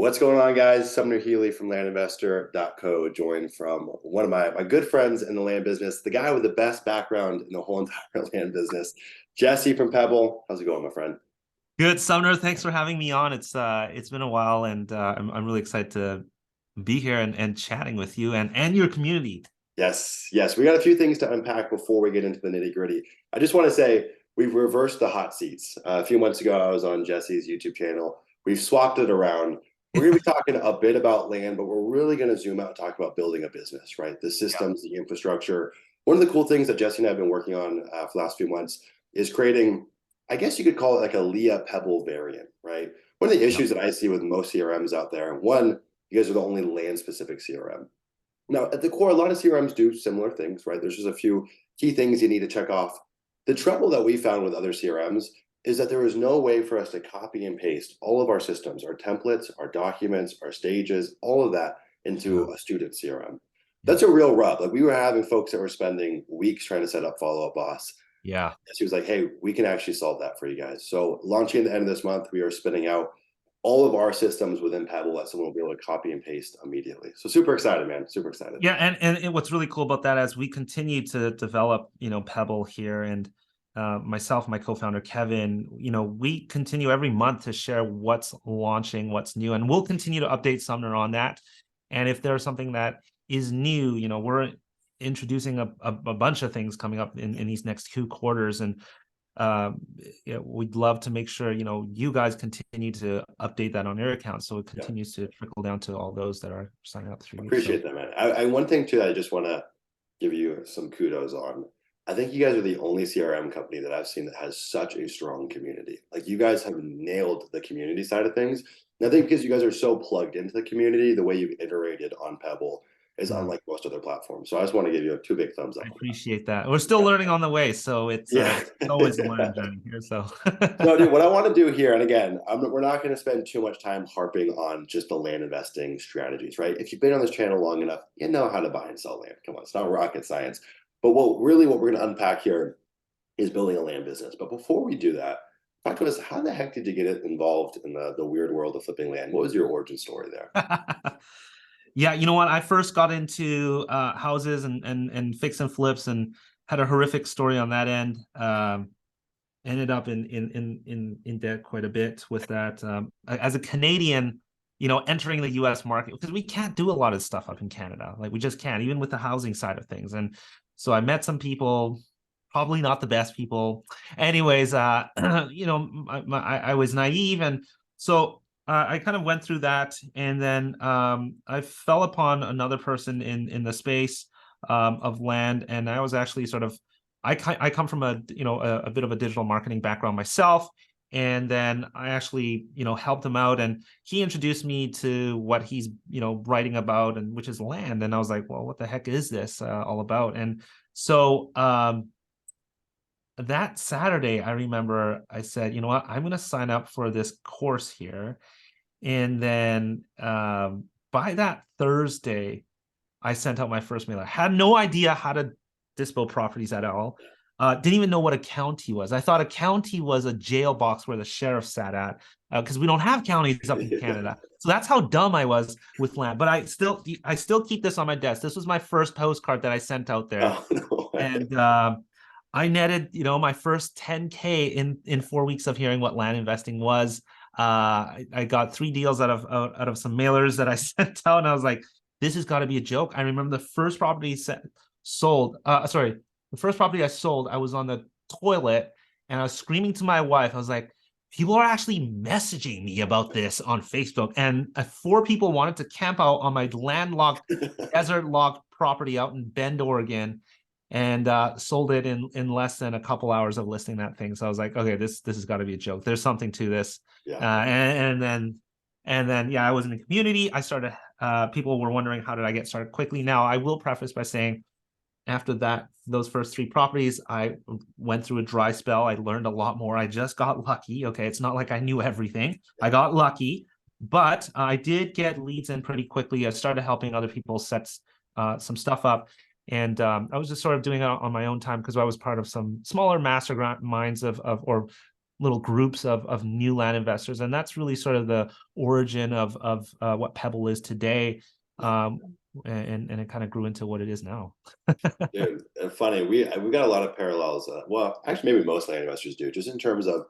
What's going on, guys? Sumner Healey from landinvestor.co, joined from one of my good friends in the land business, the guy with the best background in the whole entire land business, Jesse from Pebble. How's it going, my friend? Good, Sumner. Thanks for having me on. It's been a while, and I'm really excited to be here and chatting with you and your community. Yes. We got a few things to unpack before we get into the nitty gritty. I just want to say we've reversed the hot seats. A few months ago, I was on Jesse's YouTube channel. We've swapped it around. We're going to be talking a bit about land, but we're really going to zoom out and talk about building a business, right? The Yeah. systems, the infrastructure. One of the cool things that Jesse and I have been working on for the last few months is creating, I guess you could call it like a Leah Pebble variant, right? One of the Yep. issues that I see with most CRMs out there, one, you guys are the only land specific CRM. Now, at the core, a lot of CRMs do similar things, right? There's just a few key things you need to check off. The trouble that we found with other CRMs is that there is no way for us to copy and paste all of our systems, our templates, our documents, our stages, all of that Yeah. into a student CRM. Yeah. That's a real rub. Like we were having folks that were spending weeks trying to set up follow-up boss. Yeah. She was like, hey, we can actually solve that for you guys. So launching at the end of this month, we are spinning out all of our systems within Pebble that someone will be able to copy and paste immediately. So super excited, man. Super excited. Yeah, and what's really cool about that as we continue to develop, Pebble here, and myself, my co-founder Kevin, we continue every month to share what's launching, what's new, and we'll continue to update Sumner on that. And if there's something that is new, we're introducing a bunch of things coming up in these next 2 quarters, and we'd love to make sure you guys continue to update that on your account, so it Yeah. continues to trickle down to all those that are signing up through you. Appreciate that, man. I one thing too, I just want to give you some kudos on. I think you guys are the only CRM company that I've seen that has such a strong community. Like you guys have nailed the community side of things. And I think because you guys are so plugged into the community, the way you've iterated on Pebble is Yeah. unlike most other platforms. So I just want to give you two big thumbs up I on that. appreciate that. We're still learning on the way, so it's Yeah. always a learning journey here. So No, dude, what I want to do here, and again, we're not going to spend too much time harping on just the land investing strategies, right? If you've been on this channel long enough, you know how to buy and sell land. Come on, it's not rocket science. But what we're going to unpack here is building a land business. But before we do that, talk to us, how the heck did you get involved in the weird world of flipping land? What was your origin story there? yeah, you know what? I first got into houses and fix and flips, and had a horrific story on that end. Ended up in debt quite a bit with that. As a Canadian, entering the U.S. market, because we can't do a lot of stuff up in Canada. Like we just can't, even with the housing side of things. And so I met some people, probably not the best people. Anyways, I was naive, and so I kind of went through that, and then I fell upon another person in the space of land, and I was actually sort of I come from a bit of a digital marketing background myself, and then I actually helped him out, and he introduced me to what he's writing about, and which is land. And I was like, well, what the heck is this all about? And so that Saturday, I remember I said, you know what, I'm going to sign up for this course here. And then by that Thursday, I sent out my first mailer. Had no idea how to dispo properties at all. Didn't even know what a county was. I thought a county was a jail box where the sheriff sat at, because we don't have counties up in Canada. So that's how dumb I was with land. But I still keep this on my desk. This was my first postcard that I sent out there, Oh, no way. and I netted my first 10K in 4 weeks of hearing what land investing was. I got 3 deals out of some mailers that I sent out, and I was like, this has got to be a joke. I remember the first property sold. The first property I sold, I was on the toilet and I was screaming to my wife. I was like, people are actually messaging me about this on Facebook. And 4 people wanted to camp out on my landlocked, desert locked property out in Bend, Oregon, and sold it in less than a couple hours of listing that thing. So I was like, okay, this has got to be a joke. There's something to this. Yeah. And then I was in the community. I started. People were wondering, how did I get started quickly? Now, I will preface by saying, after those first 3 properties, I went through a dry spell. I learned a lot more. I just got lucky. Okay, it's not like I knew everything. I got lucky, but I did get leads in pretty quickly. I started helping other people set some stuff up, and I was just sort of doing it on my own time, because I was part of some smaller masterminds or little groups of new land investors, and that's really sort of the origin of what Pebble is today. And it kind of grew into what it is now. Dude, funny. We got a lot of parallels. Well, actually, maybe most land investors do, just in terms of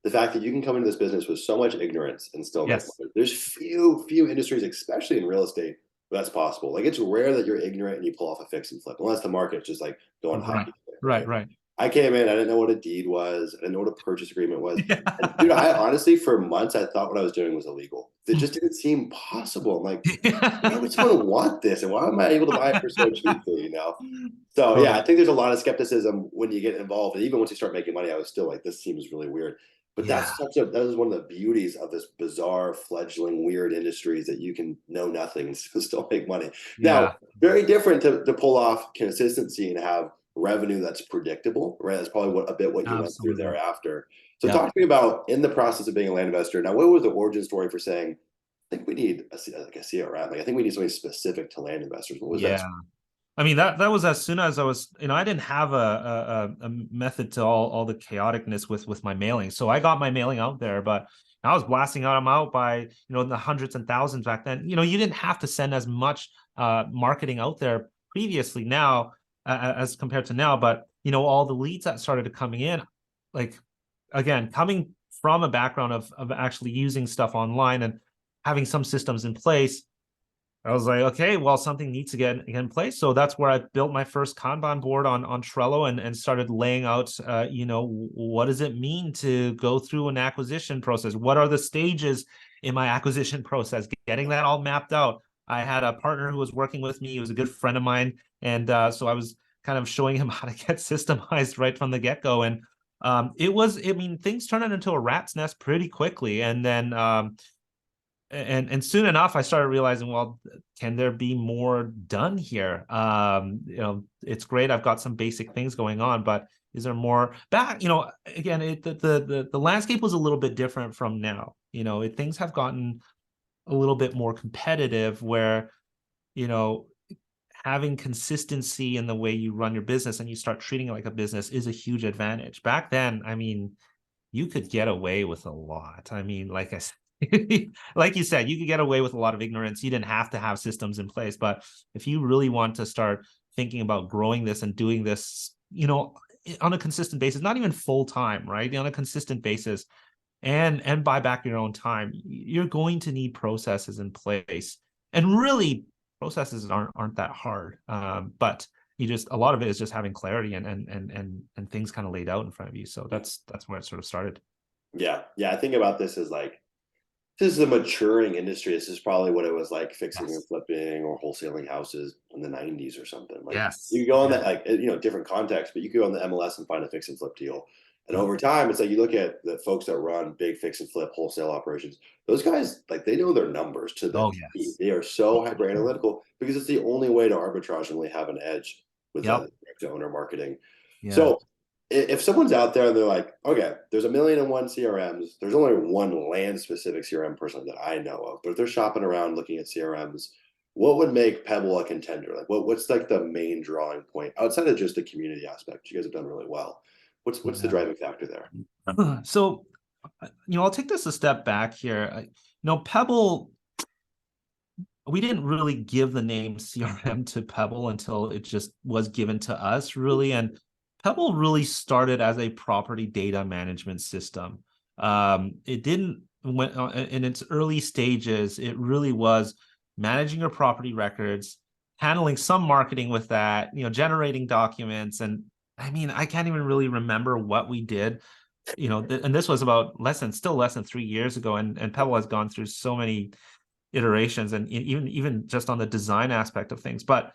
the fact that you can come into this business with so much ignorance and still make Yes. money. There's few industries, especially in real estate, where that's possible. Like it's rare that you're ignorant and you pull off a fix and flip, unless the market's just like going Right. hockey stick, Right. right? Right. I came in, I didn't know what a deed was, I didn't know what a purchase agreement was. And dude, Yeah. I honestly, for months, I thought what I was doing was illegal. It just didn't seem possible. I'm like, why would someone want this? And why am I able to buy it for so cheaply, you know? So yeah, Totally. I think there's a lot of skepticism when you get involved. And even once you start making money, I was still like, this seems really weird. But Yeah. that is one of the beauties of this bizarre, fledgling, weird industries that you can know nothing and still make money. Now, Yeah. very different to pull off consistency and have revenue that's predictable, right? That's probably what you went through Absolutely. thereafter. So Yep. talk to me about in the process of being a land investor. Now, what was the origin story for saying, I think we need like a CRM. Like I think we need something specific to land investors. What was that? Yeah. I mean, that was as soon as I was, I didn't have a method to all the chaoticness with my mailing. So I got my mailing out there, but I was blasting them out by, in the hundreds and thousands back then. You didn't have to send as much marketing out there previously now as compared to now, but all the leads that started coming in, like again, coming from a background of actually using stuff online and having some systems in place, I was like, okay, well, something needs to get in place. So that's where I built my first Kanban board on Trello and started laying out, what does it mean to go through an acquisition process? What are the stages in my acquisition process? Getting that all mapped out. I had a partner who was working with me. He was a good friend of mine. And so I was kind of showing him how to get systemized right from the get-go. And things turned into a rat's nest pretty quickly. And then, and soon enough I started realizing, well, can there be more done here? It's great, I've got some basic things going on, but is there more back? Again, the landscape was a little bit different from now. Things have gotten a little bit more competitive where you know having consistency in the way you run your business and you start treating it like a business is a huge advantage. Back then, I mean, you could get away with a lot. I mean, like I said, like you said, you could get away with a lot of ignorance. You didn't have to have systems in place. But if you really want to start thinking about growing this and doing this, on a consistent basis, not even full time, right? On a consistent basis, and buy back your own time, you're going to need processes in place. And really, processes aren't that hard. But a lot of it is just having clarity and things kind of laid out in front of you. So that's where it sort of started. Yeah. Yeah. I think about this as like, this is a maturing industry. This is probably what it was like fixing and Yes. flipping or wholesaling houses in the 90s or something. Like Yes. you could go on Yeah. that, like, different context, but you could go on the MLS and find a fix and flip deal. And Yep. over time, it's like you look at the folks that run big fix and flip wholesale operations, those guys, like, they know their numbers to the Oh T. yes. They are so hyper analytical because it's the only way to arbitrage and really have an edge with Yep. direct to owner marketing. Yeah. So if someone's out there and they're like, okay, there's a million and one CRMs, there's only one land specific CRM person that I know of, but if they're shopping around looking at CRMs, what would make Pebble a contender? Like what's like the main drawing point outside of just the community aspect? You guys have done really well. What's the Yeah. driving factor there? So, I'll take this a step back here. Pebble, we didn't really give the name CRM to Pebble until it just was given to us, really. And Pebble really started as a property data management system. It didn't, when in its early stages, it really was managing your property records, handling some marketing with that, generating documents. And I mean, I can't even really remember what we did, and this was about still less than 3 years ago. And Pebble has gone through so many iterations and even just on the design aspect of things. But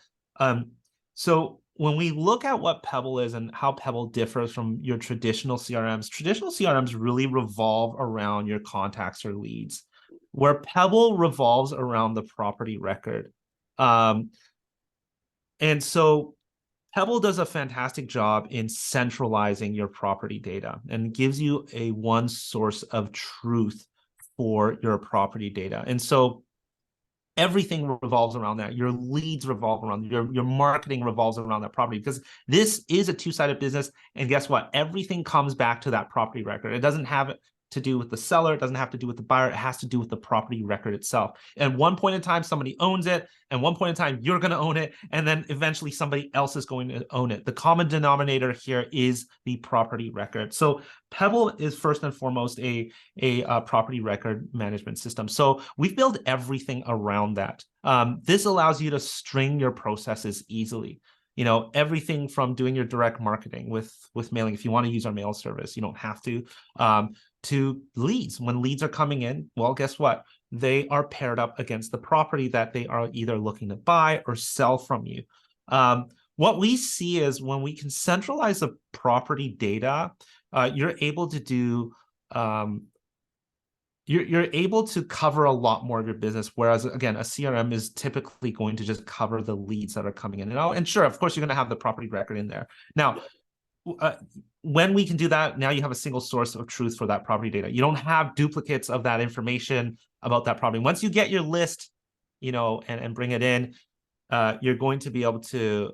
so when we look at what Pebble is and how Pebble differs from your traditional CRMs really revolve around your contacts or leads, where Pebble revolves around the property record. And so Pebble does a fantastic job in centralizing your property data and gives you a one source of truth for your property data. And so everything revolves around that. Your leads revolve around your marketing revolves around that property, because this is a two-sided business. And guess what? Everything comes back to that property record. It doesn't have to do with the seller. It doesn't have to do with the buyer. It has to do with the property record itself. At one point in time, somebody owns it. And one point in time, you're going to own it. And then eventually somebody else is going to own it. The common denominator here is the property record. So Pebble is first and foremost a property record management system. So we've built everything around that. This allows you to string your processes easily. You know, everything from doing your direct marketing with mailing. If you want to use our mail service, you don't have to leads. When leads are coming in, well, guess what? They are paired up against the property that they are either looking to buy or sell from you. What we see is when we can centralize the property data, you're able to do you're able to cover a lot more of your business. Whereas again, a CRM is typically going to just cover the leads that are coming in and out. And sure, of course, you're going to have the property record in there. Now, when we can do that, now you have a single source of truth for that property data. You don't have duplicates of that information about that property. Once you get your list, you know, and bring it in, you're going to be able to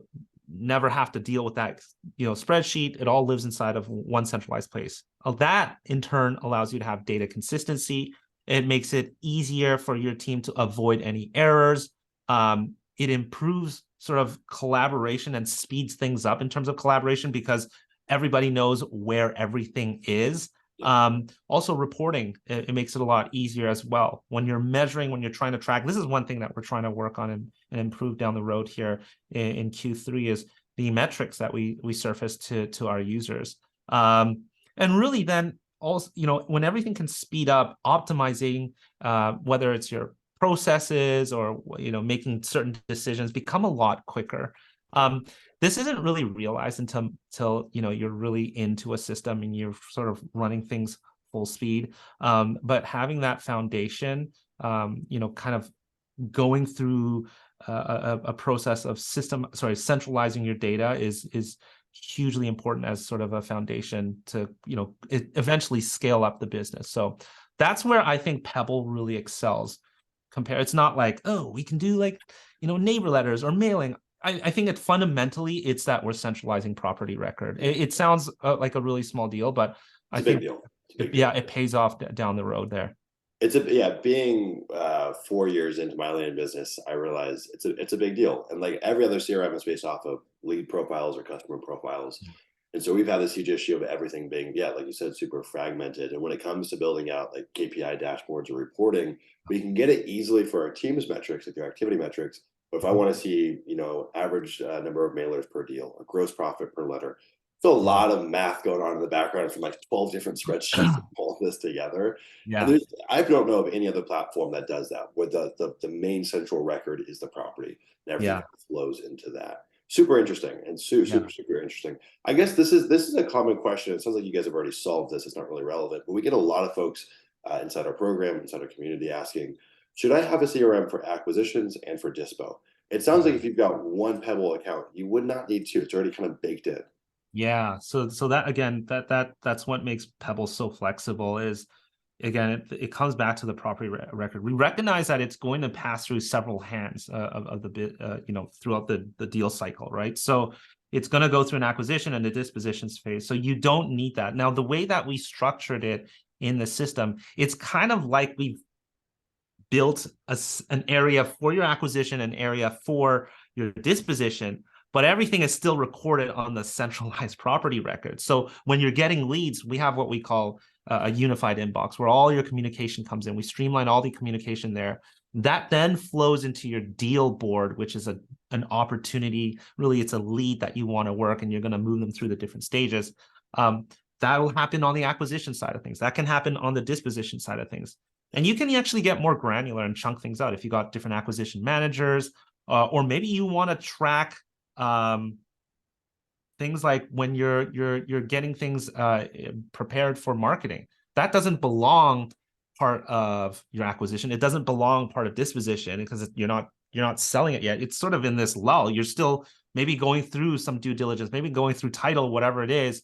never have to deal with that, you know, spreadsheet. It all lives inside of one centralized place. That in turn allows you to have data consistency. It makes it easier for your team to avoid any errors. It improves sort of collaboration and speeds things up in terms of collaboration because everybody knows where everything is. Also reporting, it makes it a lot easier as well. When you're measuring, when you're trying to track, this is one thing that we're trying to work on and improve down the road here in Q3 is the metrics that we surface to our users. And really then also, you know, when everything can speed up, optimizing, whether it's your processes or, you know, making certain decisions become a lot quicker. This isn't really realized until you know, you're really into a system and you're sort of running things full speed. But having that foundation, you know, kind of going through a process of centralizing your data is hugely important as sort of a foundation to, you know, eventually scale up the business. So that's where I think Pebble really excels. It's not like, oh, we can do like, you know, neighbor letters or mailing. I think fundamentally it's that we're centralizing property record. It sounds like a really small deal, but I think it pays off down the road there. Being 4 years into my land business, I realize it's a big deal. And like every other CRM is based off of lead profiles or customer profiles. And so we've had this huge issue of everything being, like you said, super fragmented. And when it comes to building out like KPI dashboards or reporting, we can get it easily for our team's metrics, like their activity metrics. But if I want to see, you know, average number of mailers per deal or gross profit per letter, there's a lot of math going on in the background from like 12 different spreadsheets to pull this together. And I don't know of any other platform that does that, where the main central record is the property and everything flows into that. Super interesting and super interesting. I guess this is a common question. It sounds like you guys have already solved this. It's not really relevant, but we get a lot of folks inside our program, inside our community asking, should I have a CRM for acquisitions and for dispo? It sounds like if you've got one Pebble account, you would not need two. It's already kind of baked in. Yeah. So that again, that's what makes Pebble so flexible is, again, it comes back to the property record. We recognize that it's going to pass through several hands of the bit, you know, throughout the deal cycle, right? So it's going to go through an acquisition and the dispositions phase. So you don't need that. Now, the way that we structured it in the system, it's kind of like we've built an area for your acquisition, an area for your disposition, but everything is still recorded on the centralized property record. So when you're getting leads, we have what we call a unified inbox where all your communication comes in. We streamline all the communication there. That then flows into your deal board, which is an opportunity. Really, it's a lead that you want to work, and you're going to move them through the different stages. That will happen on the acquisition side of things. That can happen on the disposition side of things. And you can actually get more granular and chunk things out if you got different acquisition managers, or maybe you want to track things like when you're getting things prepared for marketing. That doesn't belong part of your acquisition. It doesn't belong part of disposition because you're not selling it yet. It's sort of in this lull. You're still maybe going through some due diligence, maybe going through title, whatever it is.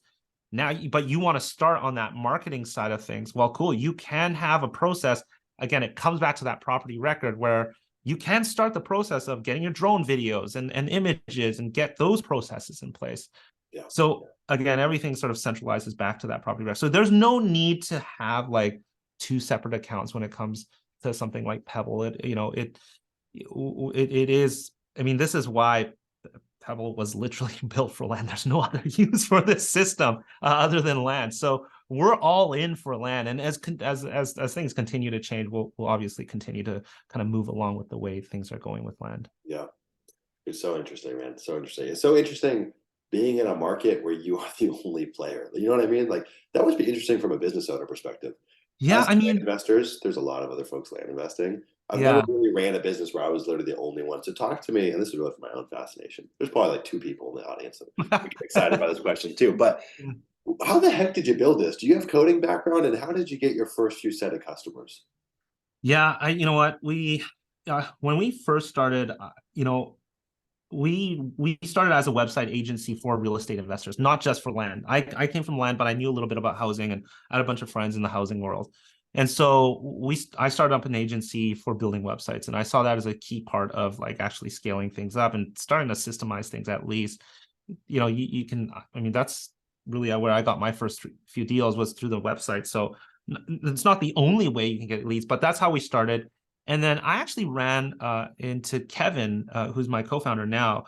Now, but you want to start on that marketing side of things. Well, cool. You can have a process. Again, it comes back to that property record where you can start the process of getting your drone videos and images and get those processes in place. Yeah. So again, everything sort of centralizes back to that property rec. So there's no need to have like two separate accounts when it comes to something like Pebble. It is. I mean, this is why Pebble was literally built for land. There's no other use for this system other than land. So we're all in for land, and as things continue to change, we'll obviously continue to kind of move along with the way things are going with land. Yeah. It's so interesting, man. So interesting. It's so interesting being in a market where you are the only player. You know what I mean? Like that must be interesting from a business owner perspective. Yeah, Us I land mean, investors, there's a lot of other folks land investing. I've never yeah. really ran a business where I was literally the only one. So talk to me, and this is really for my own fascination. There's probably like two people in the audience that would get excited by this question too. But how the heck did you build this? Do you have coding background, and how did you get your first few set of customers? Yeah, you know what, when we first started, we started as a website agency for real estate investors, not just for land. I came from land, but I knew a little bit about housing, and I had a bunch of friends in the housing world. And so I started up an agency for building websites, and I saw that as a key part of like actually scaling things up and starting to systemize things at least. You can, I mean, that's really where I got my first few deals was through the website. So it's not the only way you can get leads, but that's how we started. And then I actually ran into Kevin, who's my co-founder now.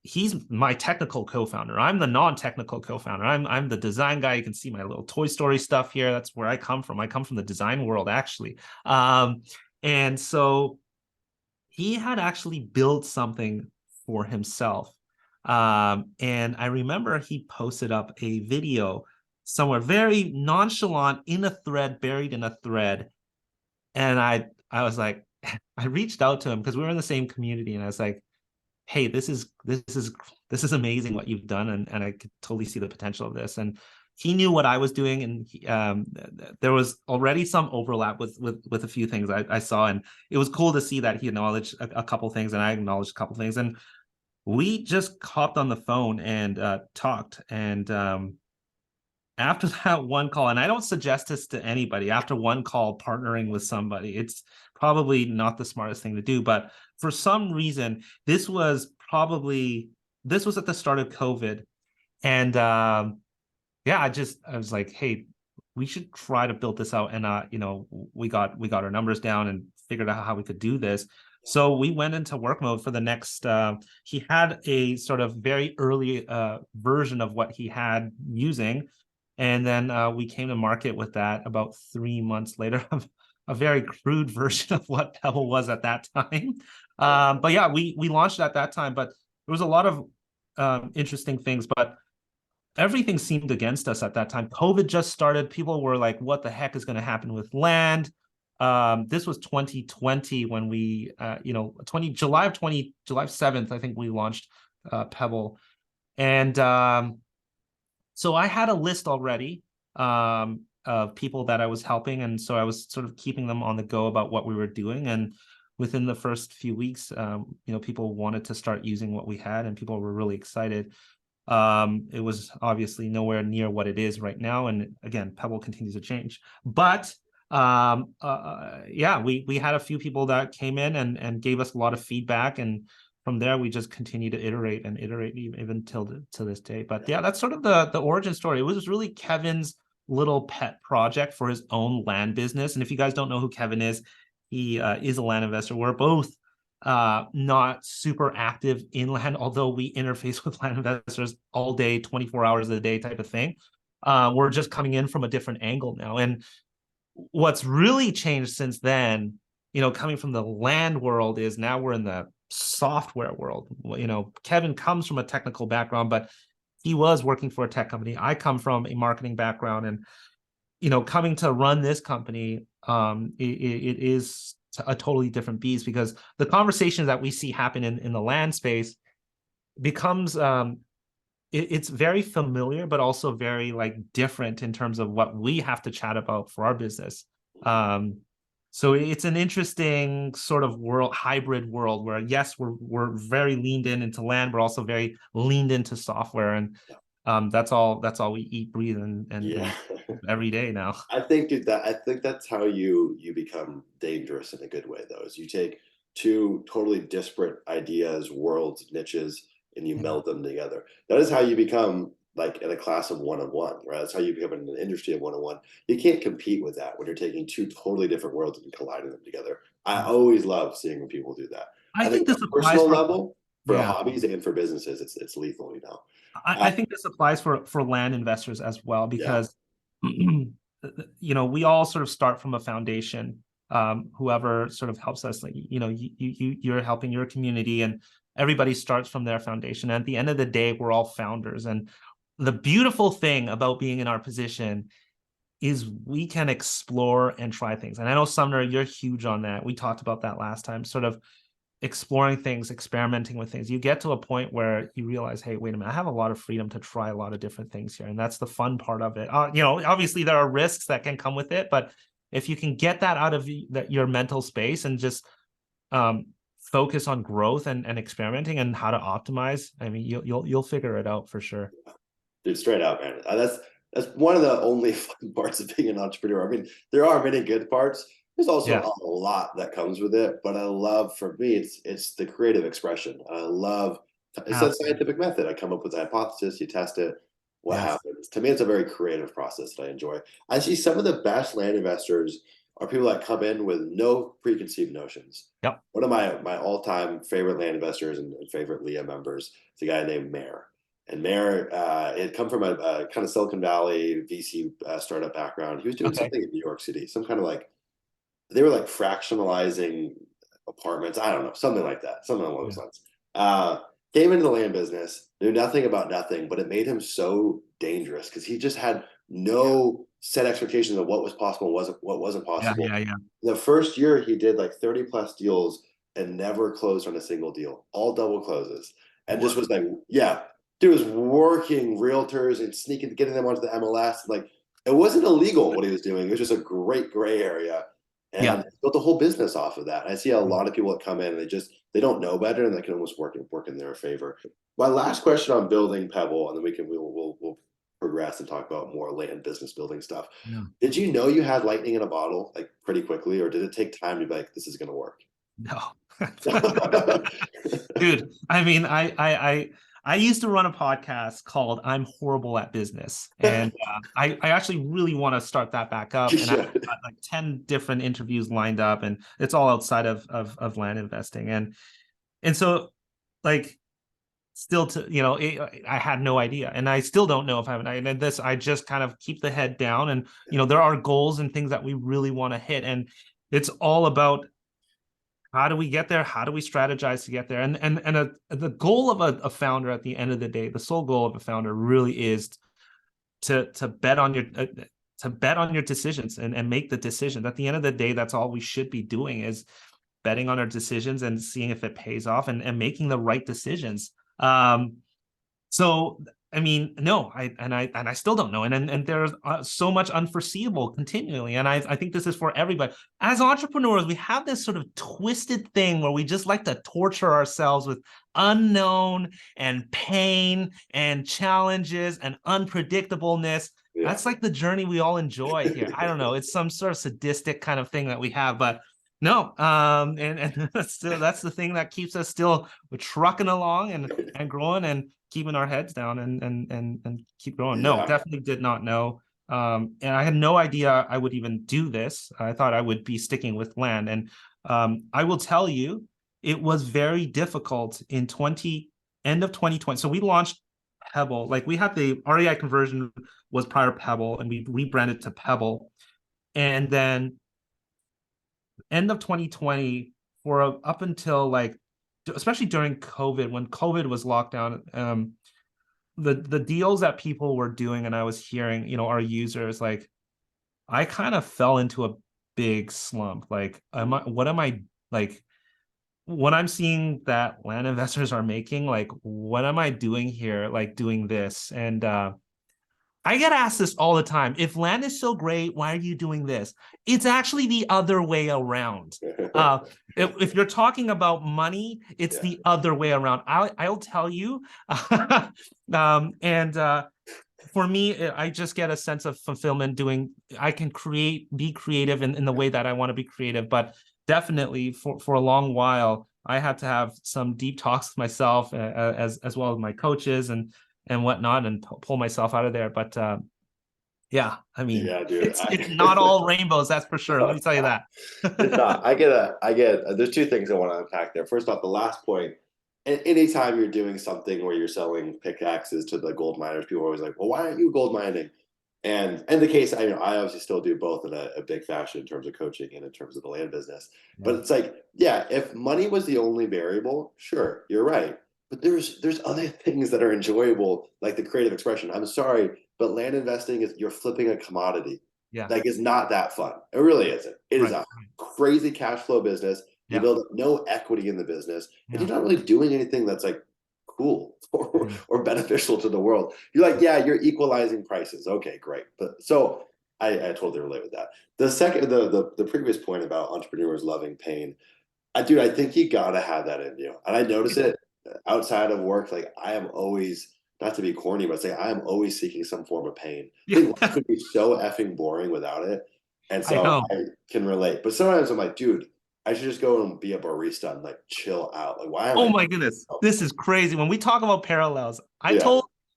He's my technical co-founder. I'm the non-technical co-founder. I'm the design guy. You can see my little Toy Story stuff here. That's where I come from. I come from the design world, actually. And so he had actually built something for himself. And I remember he posted up a video somewhere very nonchalant in a thread, buried in a thread. And I was like, I reached out to him because we were in the same community, and I was like, hey, this is amazing what you've done, and I could totally see the potential of this. And he knew what I was doing, and there was already some overlap with a few things I saw, and it was cool to see that he acknowledged a couple things, and I acknowledged a couple things, and we just hopped on the phone and talked. And after that one call, and I don't suggest this to anybody, after one call partnering with somebody, it's probably not the smartest thing to do. But for some reason, this was at the start of COVID. And yeah, I was like, hey, we should try to build this out. And we got our numbers down and figured out how we could do this. So we went into work mode for the next, he had a sort of very early version of what he had using. And then we came to market with that about 3 months later, a very crude version of what Pebble was at that time. But yeah, we launched at that time, but there was a lot of interesting things, but everything seemed against us at that time. COVID just started. People were like, what the heck is going to happen with land? This was 2020 when we, July 7th, I think we launched Pebble. And so I had a list already of people that I was helping. And so I was sort of keeping them on the go about what we were doing. And within the first few weeks, people wanted to start using what we had, and people were really excited. It was obviously nowhere near what it is right now. And again, Pebble continues to change. But yeah, we had a few people that came in and gave us a lot of feedback. And from there, we just continue to iterate even to this day. But yeah, that's sort of the origin story. It was really Kevin's little pet project for his own land business. And if you guys don't know who Kevin is, he is a land investor. We're both not super active in land, although we interface with land investors all day, 24 hours a day type of thing. We're just coming in from a different angle now. And what's really changed since then, coming from the land world, is now we're in the software world. Kevin comes from a technical background, but he was working for a tech company. I come from a marketing background, and coming to run this company, it is a totally different beast, because the conversations that we see happen in the land space becomes it's very familiar, but also very like different in terms of what we have to chat about for our business. So it's an interesting sort of hybrid world where, yes, we're very leaned into land, but also very leaned into software. And That's all we eat, breathe, Yeah. and every day now. I think that's how you become dangerous in a good way though, is you take two totally disparate ideas, worlds, niches, and you Yeah. meld them together. That is how you become like in a class of one-on-one, right? That's how you become in an industry of one-on-one. You can't compete with that when you're taking two totally different worlds and colliding them together. I always love seeing when people do that. I I think think on this a applies personal for level, for yeah. hobbies and for businesses, it's lethal, you know. I think this applies for land investors as well Yeah. because we all sort of start from a foundation. Whoever sort of helps us, like you're helping your community, and everybody starts from their foundation. And at the end of the day, we're all founders. And the beautiful thing about being in our position is we can explore and try things. And I know Sumner, you're huge on that. We talked about that last time, sort of exploring things, experimenting with things. You get to a point where you realize, hey, wait a minute, I have a lot of freedom to try a lot of different things here. And that's the fun part of it. Obviously there are risks that can come with it, but if you can get that out of your mental space and just um, focus on growth and experimenting and how to optimize, I mean, you'll figure it out for sure. Dude, straight out, man. That's one of the only fun parts of being an entrepreneur. I mean, there are many good parts. There's also Yeah, a lot that comes with it, but I love, for me, it's the creative expression. I love it's a absolutely. scientific method. I come up with a hypothesis, you test it, what Yes. happens? To me, it's a very creative process that I enjoy. I see some of the best land investors are people that come in with no preconceived notions. Yep. One of my all-time favorite land investors and favorite Leah members is a guy named Mayor. And Mayor had come from a kind of Silicon Valley VC startup background. He was doing Okay. something in New York City, some kind of like they were like fractionalizing apartments. I don't know, something like that, something along Yeah. those lines. Uh, Came into the land business, knew nothing about nothing, but it made him so dangerous because he just had Yeah. no set expectations of what was possible and what wasn't Yeah. possible. Yeah. Yeah. The first year he did like 30 plus deals and never closed on a single deal, all double closes. And just Work. was like, yeah, dude was working realtors and sneaking, getting them onto the MLS. Like it wasn't illegal what he was doing. It was just a great gray area Yeah. and built a whole business off of that. I see a lot of people that come in and they don't know better and they can almost work in their favor. My last question on building Pebble, and then we'll progress and talk about more land business building stuff. Yeah. Did you know you had lightning in a bottle like pretty quickly, or did it take time to be like, this is gonna work? No. Dude, I mean, I used to run a podcast called I'm Horrible at Business. And I actually really want to start that back You up. And I've should. got like 10 different interviews lined up, and it's all outside of land investing. And so like still I had no idea, and I still don't know if I have an idea. And this I just kind of keep the head down, and there are goals and things that we really want to hit, and it's all about how do we get there? How do we strategize to get there? And the goal of a founder at the end of the day, the sole goal of a founder really is to bet on your decisions and make the decisions. At the end of the day, that's all we should be doing is betting on our decisions and seeing if it pays off and making the right decisions. So I mean, no, I still don't know, and there's so much unforeseeable continually, and I think this is for everybody. As entrepreneurs, we have this sort of twisted thing where we just like to torture ourselves with unknown and pain and challenges and unpredictableness. Yeah. That's like the journey we all enjoy here. I don't know, it's some sort of sadistic kind of thing that we have, but no, and that's the thing that keeps us still trucking along and growing and keeping our heads down and keep growing. No, Yeah. definitely did not know. And I had no idea I would even do this. I thought I would be sticking with land. And I will tell you, it was very difficult in end of 2020. So we launched Pebble. Like we had the REI conversion was prior Pebble, and we rebranded to Pebble. And then end of 2020 up until like especially during COVID, when COVID was locked down, the deals that people were doing and I was hearing, our users, like I kind of fell into a big slump. Like what am I like what I'm seeing that land investors are making, like what am I doing here, like doing this? And I get asked this all the time. If land is so great, why are you doing this? It's actually the other way around. If you're talking about money, it's Yeah. the other way around. I'll tell you. And for me, I just get a sense of fulfillment doing, I can be creative in the way that I want to be creative. But definitely for a long while, I had to have some deep talks with myself, as well as my coaches and whatnot, and pull myself out of there. But yeah, I mean, Yeah, dude. it's not all rainbows, that's for sure. Let me tell you that. It's not. I get. There's two things I want to unpack there. First off, the last point. Anytime you're doing something where you're selling pickaxes to the gold miners, people are always like, "Well, why aren't you gold mining?" And in the case, I obviously still do both in a big fashion in terms of coaching and in terms of the land business. But Yeah. it's like, yeah, if money was the only variable, sure, you're right. But there's other things that are enjoyable, like the creative expression. I'm sorry, but land investing is you're flipping a commodity. Yeah. Like it's not that fun. It really isn't. It is Right. a crazy cash flow business. You Yeah. build up no equity in the business, and Yeah. you're not really doing anything that's like cool Yeah. or beneficial to the world. You're like, yeah, you're equalizing prices. Okay, great. But so I totally relate with that. The second, the previous point about entrepreneurs loving pain, I think you gotta have that in you. And I notice it outside of work. Like I am always, not to be corny, but say I am always seeking some form of pain. I Yeah. think life would be so effing boring without it. And I so know. I can relate. But sometimes I'm like, dude, I should just go and be a barista and like chill out. Like, why am Oh I? my goodness, this is crazy. When we talk about parallels, Yeah.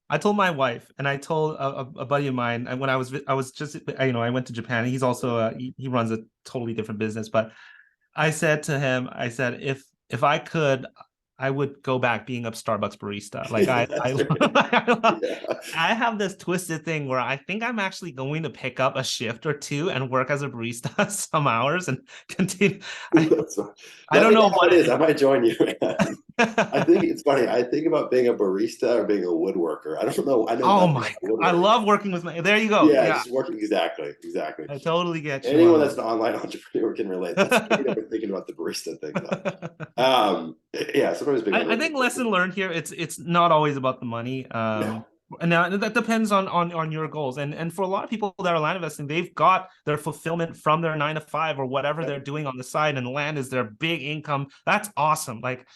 I told my wife, and I told a buddy of mine, and when I was just, I went to Japan. He's also he runs a totally different business, but I said to him, I said, if I could, I would go back being a Starbucks barista. Like Yeah. I have this twisted thing where I think I'm actually going to pick up a shift or two and work as a barista some hours and continue. I I Let don't me know know how what it is. it I might join you, man. I is. think it's funny. I think about being a barista or being a woodworker. I don't know. I know Oh nothing my, about I woodworking. love working with my, there you go. Yeah, Yeah, just working exactly. I totally get you Anyone on that's an online entrepreneur can relate. That's great. I've been thinking about the barista thing though. that. Yeah, sometimes being a I woodworker. think lesson learned here, it's not always about the money. No, And now that depends on your goals. And for a lot of people that are land investing, they've got their fulfillment from their 9 to 5 or whatever they're doing on the side, and land is their big income. That's awesome. Like,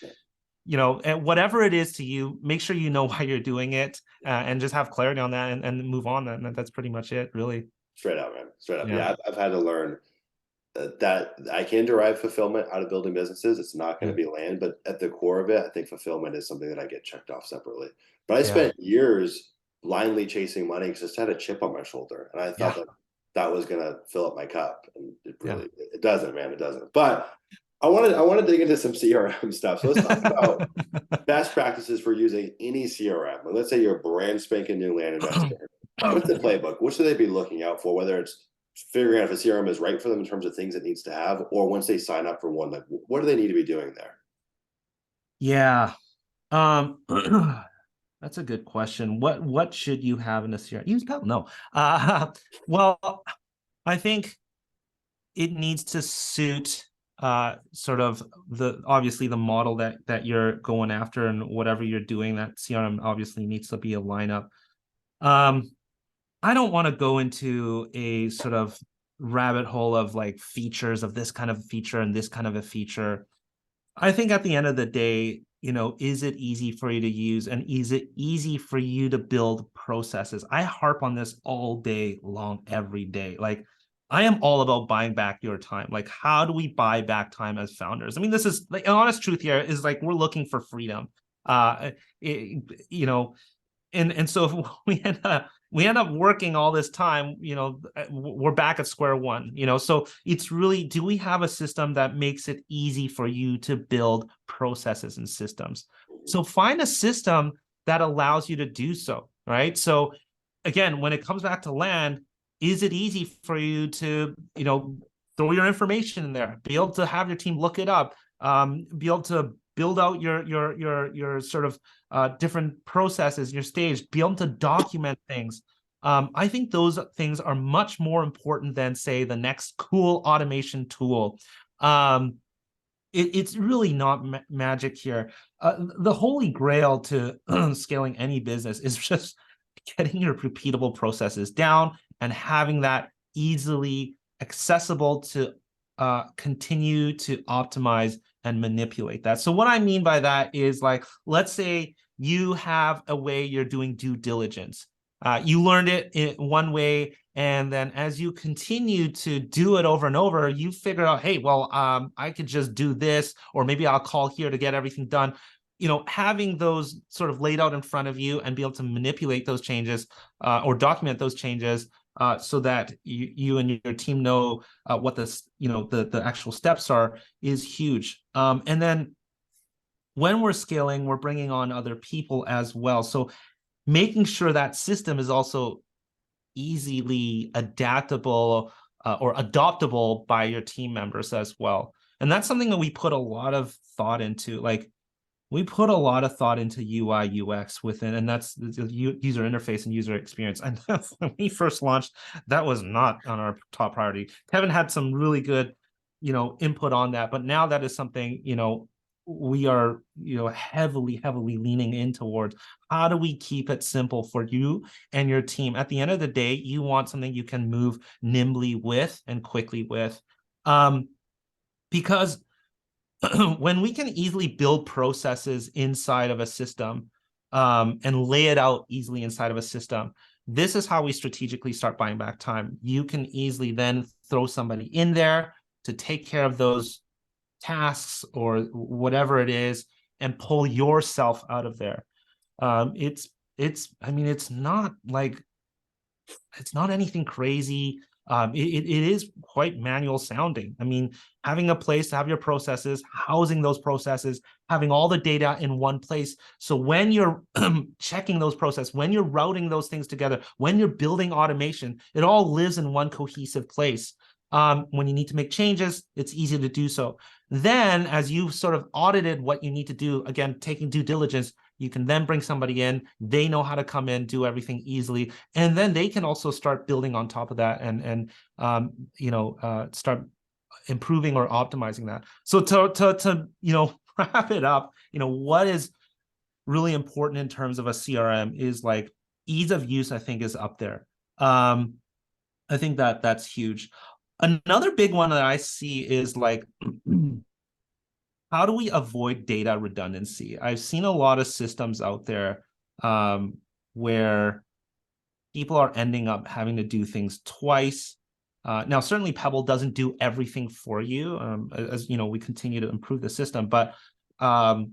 and whatever it is to you, make sure you know why you're doing it, and just have clarity on that, and move on. That's pretty much it, really. straight up, man. Straight up. Yeah. Yeah, I've had to learn that I can derive fulfillment out of building businesses. It's not going Yeah. to be land, but at the core of it, I think fulfillment is something that I get checked off separately. But I Yeah. spent years blindly chasing money because I just had a chip on my shoulder, and I thought Yeah. that that was going to fill up my cup, and Yeah. it doesn't, man. It doesn't. But I want to dig into some CRM stuff. So let's talk about best practices for using any CRM. Like, let's say you're a brand spanking new land investor. What's the playbook? What should they be looking out for? Whether it's figuring out if a CRM is right for them in terms of things it needs to have, or once they sign up for one, like what do they need to be doing there? Yeah. Um, that's a good question. What should you have in a CRM? Use Pebble. No. Well, I think it needs to suit sort of the obviously the model that you're going after, and whatever you're doing, that CRM obviously needs to be a lineup. Um, I don't want to go into a sort of rabbit hole of like features of this kind of feature and this kind of a feature. I think at the end of the day, is it easy for you to use, and is it easy for you to build processes? I harp on this all day long, every day. Like, I am all about buying back your time. Like, how do we buy back time as founders? I mean, this is like an honest truth here is like we're looking for freedom. It, you know, and so if we end up working all this time, we're back at square one. So it's really, do we have a system that makes it easy for you to build processes and systems? So find a system that allows you to do so, right? So again, when it comes back to land, is it easy for you to throw your information in there, be able to have your team look it up, be able to build out your sort of different processes, your stage, be able to document things. I think those things are much more important than, say, the next cool automation tool. It's really not magic here. The holy grail to scaling any business is just getting your repeatable processes down and having that easily accessible to continue to optimize and manipulate that. So what I mean by that is, like, let's say you have a way you're doing due diligence. You learned it in one way, and then as you continue to do it over and over, you figure out, hey, well, I could just do this, or maybe I'll call here to get everything done. Having those sort of laid out in front of you and be able to manipulate those changes, or document those changes, so that you and your team know what the actual steps are, is huge. And then when we're scaling, we're bringing on other people as well. So making sure that system is also easily adaptable, or adoptable by your team members as well. And that's something that we put a lot of thought into. Like, we put a lot of thought into UI UX within, and that's the user interface and user experience. And when we first launched, that was not on our top priority. Kevin had some really good, input on that, but now that is something, we are, heavily leaning in towards. How do we keep it simple for you and your team? At the end of the day, you want something you can move nimbly with and quickly with, because when we can easily build processes inside of a system, and lay it out easily inside of a system, this is how we strategically start buying back time. You can easily then throw somebody in there to take care of those tasks or whatever it is, and pull yourself out of there. I mean, it's not anything crazy. It is quite manual sounding. I mean, having a place to have your processes, housing those processes, having all the data in one place. So when you're checking those processes, when you're routing those things together, when you're building automation, it all lives in one cohesive place. When you need to make changes, it's easy to do so. Then, as you've sort of audited what you need to do, again, taking due diligence, you can then bring somebody in. They know how to come in, do everything easily, and then they can also start building on top of that, and start improving or optimizing that. So to wrap it up, what is really important in terms of a CRM is, like, ease of use. I think is up there. I think that's huge. Another big one that I see is, like, how do we avoid data redundancy? I've seen a lot of systems out there, where people are ending up having to do things twice. Now, certainly Pebble doesn't do everything for you, as we continue to improve the system. But data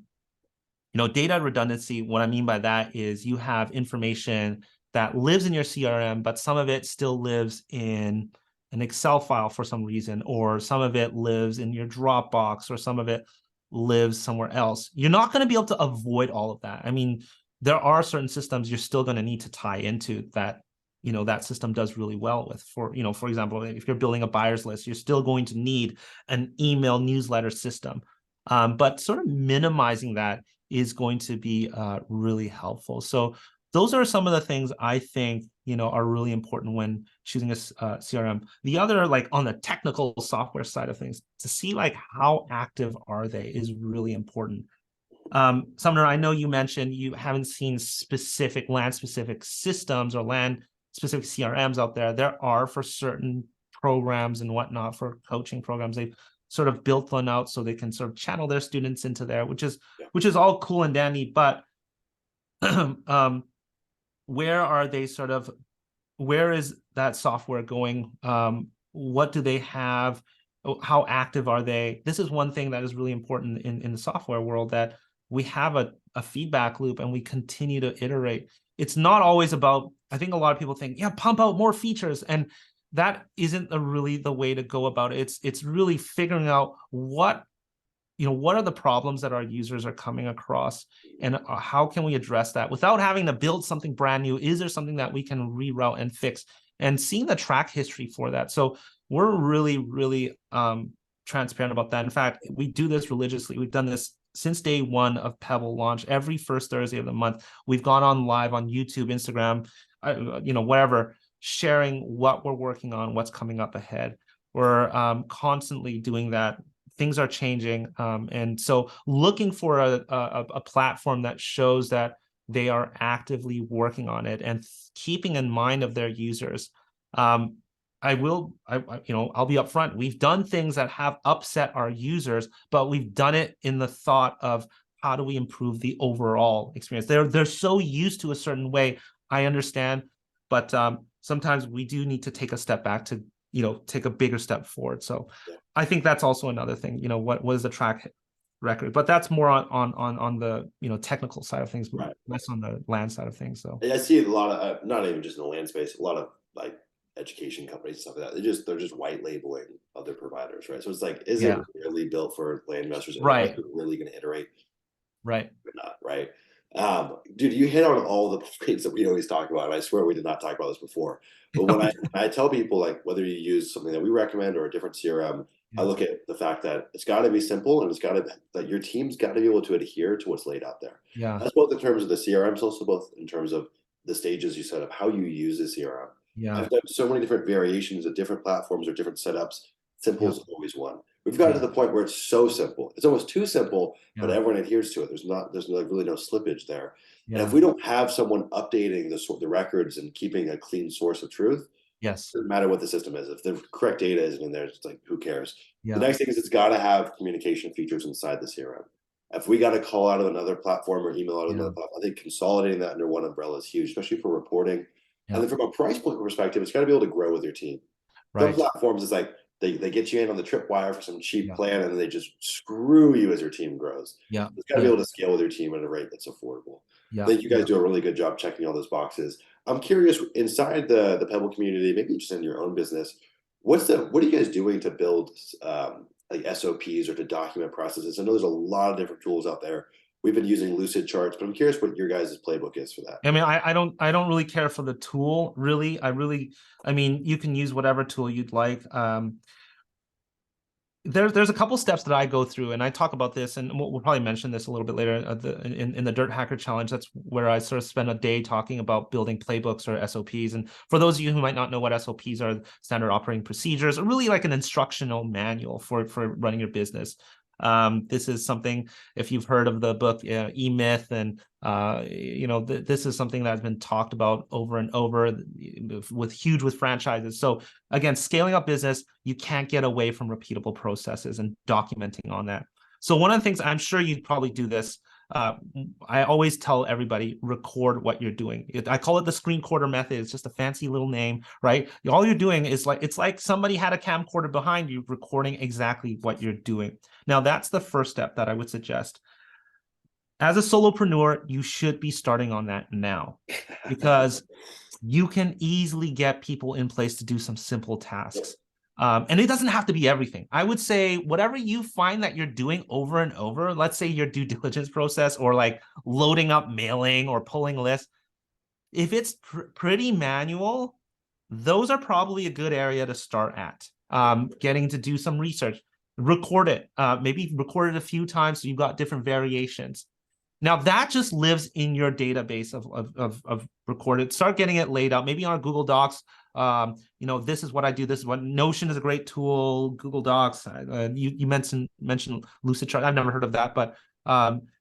redundancy, what I mean by that is you have information that lives in your CRM, but some of it still lives in an Excel file for some reason, or some of it lives in your Dropbox, or some of it lives somewhere else. You're not going to be able to avoid all of that. I mean, there are certain systems you're still going to need to tie into that, that system does really well with. For example, if you're building a buyer's list, you're still going to need an email newsletter system. But sort of minimizing that is going to be really helpful. So those are some of the things I think, are really important when choosing a CRM. The other, like, on the technical software side of things, to see, like, how active are they is really important. Sumner, I know you mentioned you haven't seen LAN-specific systems or LAN-specific CRMs out there. There are for certain programs and whatnot, for coaching programs. They've sort of built one out so they can sort of channel their students into there, which is all cool and dandy. But where is that software going? What do they have? How active are they? This is one thing that is really important in the software world, that we have a feedback loop and we continue to iterate. It's not always about, I think a lot of people think, yeah, pump out more features. And that isn't really the way to go about it. It's really figuring out what are the problems that our users are coming across, and how can we address that without having to build something brand new? Is there something that we can reroute and fix, and seeing the track history for that? So we're really, really transparent about that. In fact, we do this religiously. We've done this since day one of Pebble launch. Every first Thursday of the month, we've gone on live on YouTube, Instagram, whatever, sharing what we're working on, what's coming up ahead. We're constantly doing that. Things are changing, and so looking for a platform that shows that they are actively working on it and keeping in mind of their users. I'll be upfront. We've done things that have upset our users, but we've done it in the thought of how do we improve the overall experience. They're so used to a certain way. I understand, but sometimes we do need to take a step back to, take a bigger step forward. So Yeah. I think that's also another thing. What is the track record? But that's more on the technical side of things, Right. less on the land side of things. So I see a lot of not even just in the land space, a lot of like education companies and stuff like that. They're just white labeling other providers, right? So it's like, is it yeah, really built for land investors? And are right, you really going to iterate? right. Or not, right? Dude, you hit on all the points that we always talk about. And I swear we did not talk about this before. But when I tell people, like, whether you use something that we recommend or a different CRM, I Yeah, look at the fact that it's got to be simple, and it's got to that your team's got to be able to adhere to what's laid out there. yeah, That's both in terms of the CRMs, also both in terms of the stages you set up, how you use the CRM. yeah, I've done so many different variations of different platforms or different setups. Simple yeah, is always one. We've gotten yeah, to the point where it's so simple. It's almost too simple, but yeah, everyone adheres to it. There's like really no slippage there. And if yeah, we don't have someone updating the records and keeping a clean source of truth, yes, doesn't matter what the system is. If the correct data isn't in there, it's like, who cares? The yeah, next thing is it's got to have communication features inside the CRM. If we got to call out of another platform or email out of yeah, another platform, I think consolidating that under one umbrella is huge, especially for reporting. And yeah, then from a price point perspective, it's got to be able to grow with your team. Some right, platforms is like they get you in on the tripwire for some cheap yeah, plan, and then they just screw you as your team grows. yeah, It's got to be yeah, able to scale with your team at a rate that's affordable. I yeah. think you guys do a really good job checking all those boxes. I'm curious, inside the Pebble community, maybe just in your own business, what are you guys doing to build like SOPs or to document processes? I know there's a lot of different tools out there. We've been using Lucid Charts, but I'm curious what your guys' playbook is for that. I mean, I don't really care for the tool, really. I mean, you can use whatever tool you'd like. There's a couple steps that I go through, and I talk about this, and we'll probably mention this a little bit later in the Dirt Hacker Challenge. That's where I sort of spend a day talking about building playbooks or SOPs. And for those of you who might not know what SOPs are, standard operating procedures, are really like an instructional manual for running your business. This is something, if you've heard of the book E-Myth, and this is something that's been talked about over and over with franchises. So again, scaling up business, you can't get away from repeatable processes and documenting on that. So one of the things, I'm sure you probably do this, I always tell everybody, record what you're doing. I call it the screen quarter method. It's just a fancy little name, right? All you're doing is it's like somebody had a camcorder behind you recording exactly what you're doing. Now, that's the first step that I would suggest. As a solopreneur, you should be starting on that now, because you can easily get people in place to do some simple tasks. And it doesn't have to be everything. I would say whatever you find that you're doing over and over, let's say your due diligence process, or like loading up mailing or pulling lists, if it's pretty manual, those are probably a good area to start at. Getting to do some research, record it, maybe record it a few times so you've got different variations. Now that just lives in your database of recorded. Start getting it laid out, maybe on Google Docs. This is what I do. This is what Notion is a great tool. Google Docs. You mentioned Lucid Chart. I've never heard of that, but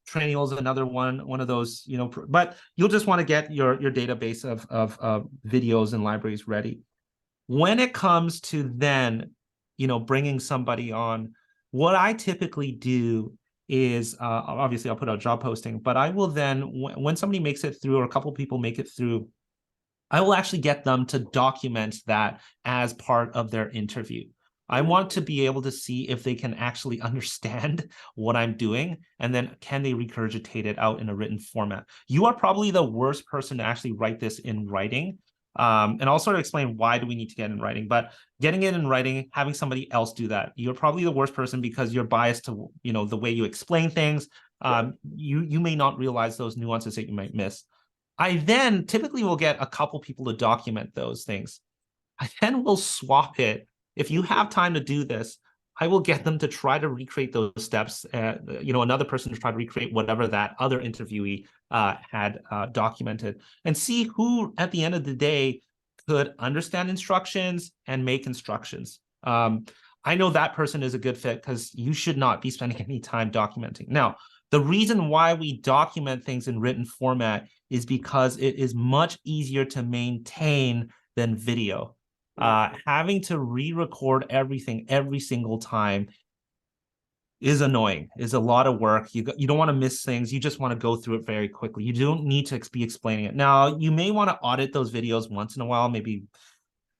Training is another one of those. But you'll just want to get your database of videos and libraries ready. When it comes to then, bringing somebody on, what I typically do is obviously I'll put out a job posting, but I will then, when somebody makes it through, or a couple of people make it through, I will actually get them to document that as part of their interview. I want to be able to see if they can actually understand what I'm doing, and then can they regurgitate it out in a written format. You are probably the worst person to actually write this in writing. And I'll sort of explain why do we need to get in writing, but getting it in writing, having somebody else do that, you're probably the worst person, because you're biased to, the way you explain things. You may not realize those nuances that you might miss. I then typically will get a couple people to document those things. I then will swap it. If you have time to do this, I will get them to try to recreate those steps. Another person to try to recreate whatever that other interviewee had documented, and see who, at the end of the day, could understand instructions and make instructions. I know that person is a good fit, because you should not be spending any time documenting. Now, the reason why we document things in written format is because it is much easier to maintain than video. Having to re-record everything every single time is annoying, is a lot of work. You don't want to miss things. You just want to go through it very quickly. You don't need to be explaining it. Now, you may want to audit those videos once in a while, maybe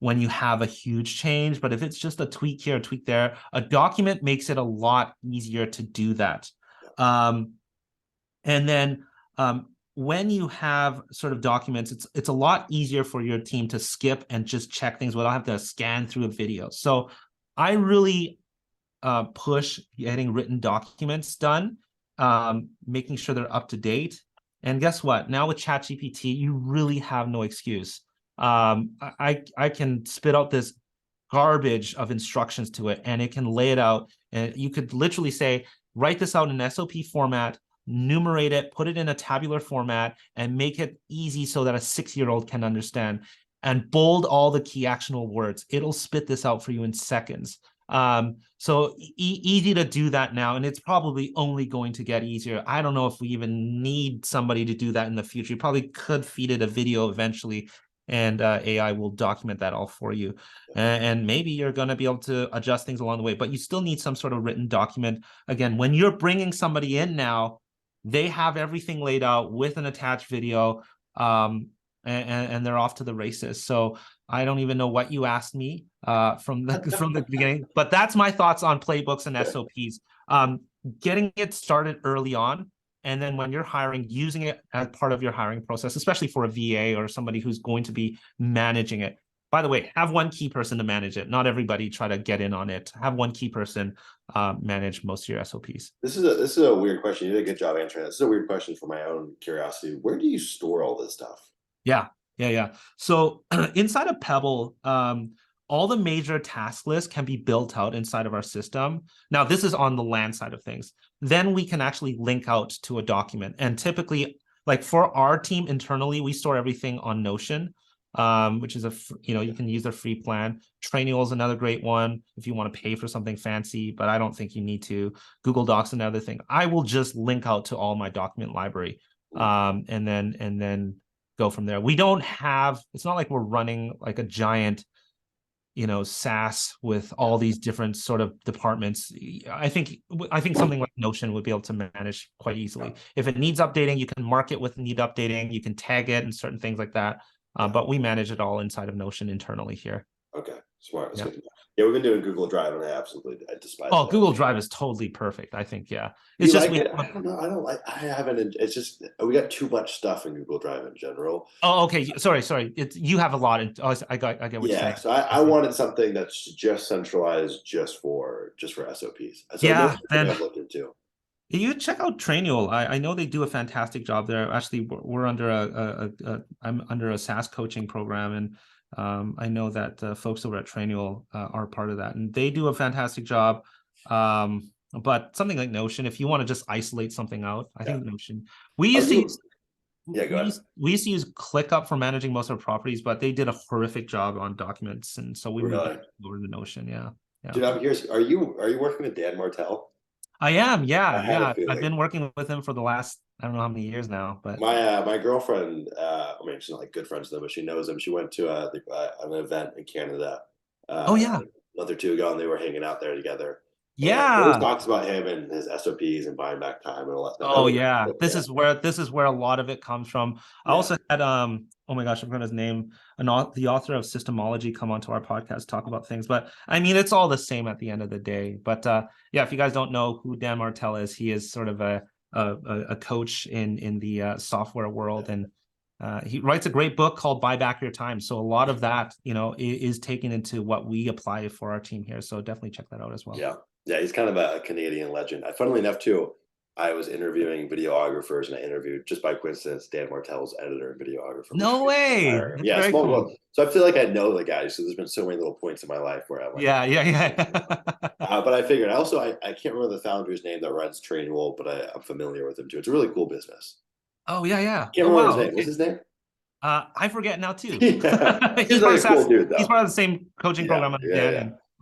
when you have a huge change, but if it's just a tweak here, a tweak there, a document makes it a lot easier to do that. And then when you have sort of documents, it's a lot easier for your team to skip and just check things without having to scan through a video. So I really push getting written documents done, making sure they're up to date. And guess what? Now with ChatGPT, you really have no excuse. I can spit out this garbage of instructions to it, and it can lay it out. And you could literally say, write this out in an SOP format, numerate it, put it in a tabular format, and make it easy so that a 6-year-old can understand. And bold all the key actionable words. It'll spit this out for you in seconds. So easy to do that now, and it's probably only going to get easier. I don't know if we even need somebody to do that in the future. You probably could feed it a video eventually, and AI will document that all for you. And maybe you're going to be able to adjust things along the way, but you still need some sort of written document. Again, when you're bringing somebody in now, they have everything laid out with an attached video, and they're off to the races. So I don't even know what you asked me from the beginning, but that's my thoughts on playbooks and SOPs. Getting it started early on, and then when you're hiring, using it as part of your hiring process, especially for a VA or somebody who's going to be managing it. By the way, have one key person to manage it. Not everybody try to get in on it. Have one key person manage most of your SOPs. This is a weird question. You did a good job answering that. This is a weird question for my own curiosity. Where do you store all this stuff? Yeah. So inside of Pebble, all the major task lists can be built out inside of our system. Now, this is on the land side of things. Then we can actually link out to a document. And typically, like for our team internally, we store everything on Notion, which is you can use their free plan. Trainual is another great one if you want to pay for something fancy, but I don't think you need to. Google Docs, another thing. I will just link out to all my document library, and then go from there. We don't have, it's not like we're running like a giant, SaaS with all these different sort of departments. I think something like Notion would be able to manage quite easily. If it needs updating, you can mark it with need updating, you can tag it and certain things like that. But we manage it all inside of Notion internally here. Okay, smart. That's good to know. Yeah, we've been doing Google Drive, and I despise Oh, that. Google Drive is totally perfect. I think, yeah. It's just like it? I don't know. I don't like. I haven't. It's just we got too much stuff in Google Drive in general. Oh, okay. Sorry. You have a lot. I get what you're saying. So I wanted something that's just centralized, just for SOPs. So yeah, then I've looked into. You check out Trainual. I know they do a fantastic job there. Actually, we're under I'm under a SaaS coaching program, and I know that folks over at Trainual are part of that, and they do a fantastic job. But something like Notion, if you want to just isolate something out, I think Notion. We used to use we used to use ClickUp for managing most of our properties, but they did a horrific job on documents, and so we moved over to Notion. Yeah. Dude, I'm curious. Are you working with Dan Martell? I am, yeah. I've been working with him for the last, I don't know how many years now, but my girlfriend, I mean, she's not like good friends with him, but she knows him. She went to an event in Canada. Oh yeah, a month or two ago, and they were hanging out there together. Yeah, he talks about him and his SOPs and buying back time and all that stuff. Oh yeah, this is where a lot of it comes from. I also had oh my gosh, I forgot his name, the author of Systemology, come onto our podcast, talk about things. But I mean, it's all the same at the end of the day. But yeah, if you guys don't know who Dan Martell is, he is sort of a coach in the software world, and he writes a great book called Buy Back Your Time. So a lot of that, is taken into what we apply for our team here. So definitely check that out as well. Yeah, he's kind of a Canadian legend. Funnily enough, too, I was interviewing videographers, and I interviewed, just by coincidence, Dan Martell's editor and videographer. No way! Yeah, small cool. World. So I feel like I know the guy. So there's been so many little points in my life where I'm like, yeah. But I figured, also, I can't remember the founder's name that runs Trainual, but I'm familiar with him too. It's a really cool business. Oh yeah. Can't remember his name. Okay. What's his name? I forget now too. He's like a cool dude, though. He's part of the same coaching program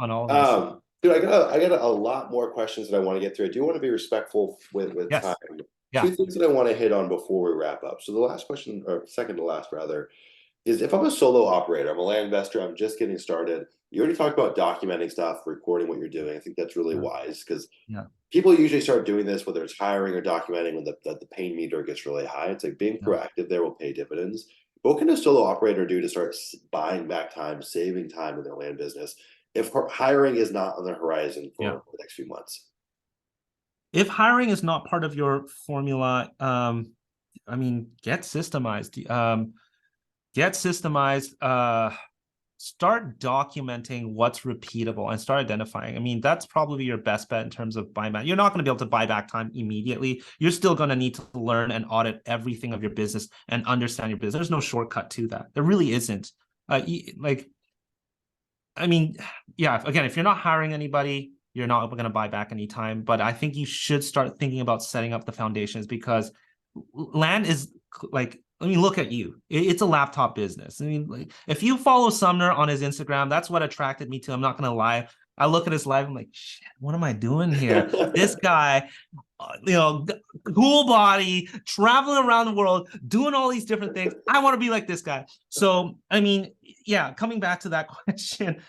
on all of this. Dude, I got a lot more questions that I want to get through. I do want to be respectful with time. Two things that I want to hit on before we wrap up. So the last question, or second to last rather, is if I'm a solo operator, I'm a land investor, I'm just getting started. You already talked about documenting stuff, recording what you're doing. I think that's really Yeah, wise because yeah, people usually start doing this, whether it's hiring or documenting, when the pain meter gets really high. It's like being yeah. proactive there will pay dividends. What can a solo operator do to start buying back time, saving time in their land business if hiring is not on the horizon Yeah. for the next few months? If hiring is not part of your formula, I mean, get systemized. Get systemized. Start documenting what's repeatable and start identifying. I mean, that's probably your best bet in terms of buyback. You're not going to be able to buy back time immediately. You're still going to need to learn and audit everything of your business and understand your business. There's no shortcut to that. There really isn't. Like, I mean, yeah, again, if you're not hiring anybody, you're not going to buy back any time. But I think you should start thinking about setting up the foundations because land is like, I mean, look at you. It's a laptop business. I mean, like, if you follow Sumner on his Instagram, that's what attracted me to him. I'm not going to lie. I look at his life, I'm like, shit, what am I doing here? This guy, you know, cool body, traveling around the world, doing all these different things. I want to be like this guy. So, I mean, yeah, coming back to that question,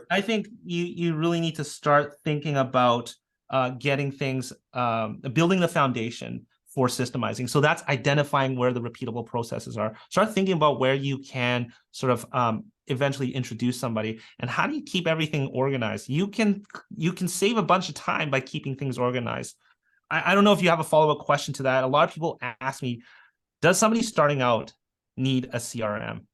I think you really need to start thinking about getting things, building the foundation for systemizing. So that's identifying where the repeatable processes are. Start thinking about where you can sort of eventually introduce somebody, and how do you keep everything organized? You can save a bunch of time by keeping things organized. I don't know if you have a follow-up question to that. A lot of people ask me, does somebody starting out need a CRM?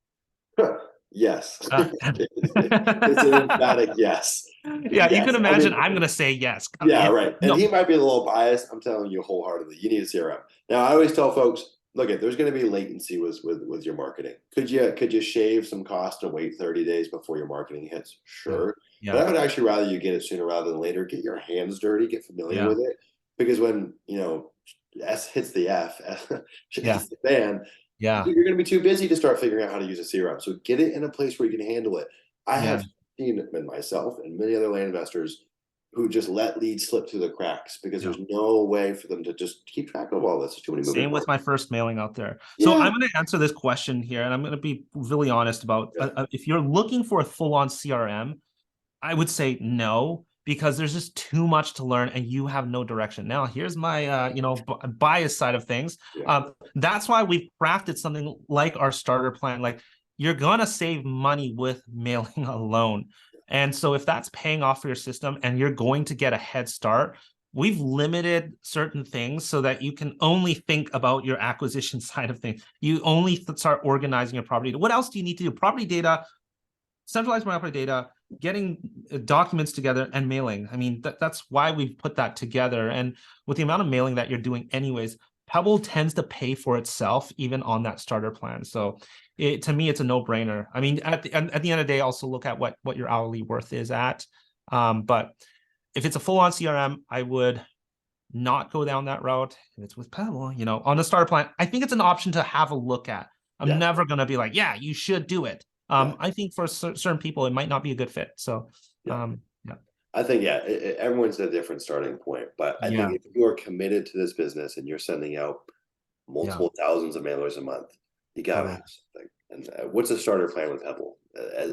Yes. Uh, It's an emphatic yes. yeah, you Yes. can I imagine mean, I'm going to say yes. yeah, right. And No, he might be a little biased. I'm telling you wholeheartedly, you need a CRM. Now, I always tell folks, look, there's going to be latency with your marketing. Could you shave some cost and wait 30 days before your marketing hits? yeah, Sure. But yeah, I would actually rather you get it sooner rather than later. Get your hands dirty, get familiar yeah, with it. Because when, S hits the F, shit yeah, hits the fan, yeah, you're going to be too busy to start figuring out how to use a CRM. So get it in a place where you can handle it. I yeah. have seen myself and many other land investors who just let leads slip through the cracks because Yeah. there's no way for them to just keep track of all this. There's too many moving Same with parts. my first mailing out there. So Yeah. I'm going to answer this question here, and I'm going to be really honest about Yeah. if you're looking for a full-on CRM, I would say no, because there's just too much to learn and you have no direction. Now, here's my bias side of things. Yeah. That's why we've crafted something like our starter plan. Like, you're gonna save money with mailing alone. And so if that's paying off for your system and you're going to get a head start, we've limited certain things so that you can only think about your acquisition side of things. You only start organizing your property. What else do you need to do? Property data, centralized property data, getting documents together, and mailing. I mean, that's why we've put that together. And with the amount of mailing that you're doing anyways, Pebble tends to pay for itself even on that starter plan. So to me, it's a no-brainer. I mean, at the end of the day, also look at what your hourly worth is at. But if it's a full-on CRM, I would not go down that route. If it's with Pebble, on the starter plan, I think it's an option to have a look at. I'm Yeah. never going to be like, yeah, you should do it. Yeah. I think for certain people, it might not be a good fit. So, Yeah. yeah, I think, yeah, everyone's at a different starting point. But I think yeah, if you are committed to this business and you're sending out yeah, multiple thousands of mailers a month, you got to totally. have something. And what's the starter plan with Pebble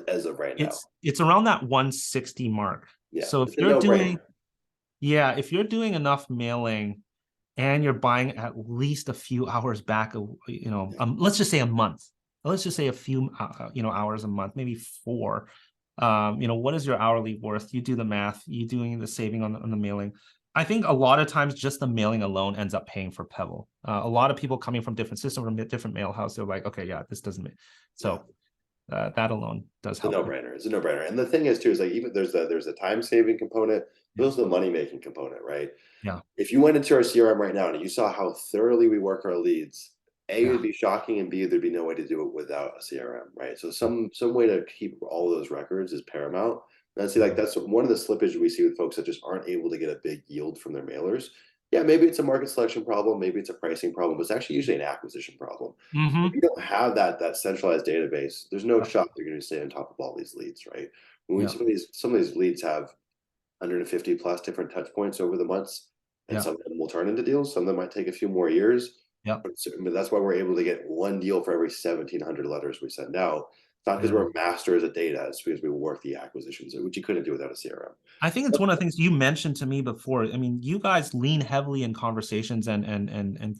as of right now? It's around that 160 mark. Yeah. So It's a no brainer. if you're doing enough mailing and you're buying at least a few hours back, let's just say a month. Let's just say a few, hours a month, maybe 4. What is your hourly worth? You do the math. You doing the saving on the mailing. I think a lot of times just the mailing alone ends up paying for Pebble. A lot of people coming from different systems, from different mail house, they're like, okay, yeah, this doesn't make. Yeah. So that alone does It's a help people. no-brainer. It's a no-brainer. And the thing is too, is like even there's a time-saving component, Yeah, there's the money-making component, right? yeah, If you went into our CRM right now and you saw how thoroughly we work our leads, A, it yeah, would be shocking, and B, there'd be no way to do it without a CRM, right? So yeah, some way to keep all those records is paramount. And I see like yeah. that's one of the slippage we see with folks that just aren't able to get a big yield from their mailers. Yeah, maybe it's a market selection problem, maybe it's a pricing problem, but it's actually usually an acquisition problem. If Mm-hmm. you don't have that centralized database, there's no Yeah, shot they're going to stay on top of all these leads, right? When yeah, some of these leads have 150 plus different touch points over the months, and yeah, some of them will turn into deals. Some of them might take a few more years. Yep. But that's why we're able to get one deal for every 1,700 letters we send out. It's not because Yeah. we're masters at data, it's because we work the acquisitions, which you couldn't do without a CRM. I think it's one of the things you mentioned to me before. I mean, you guys lean heavily in conversations and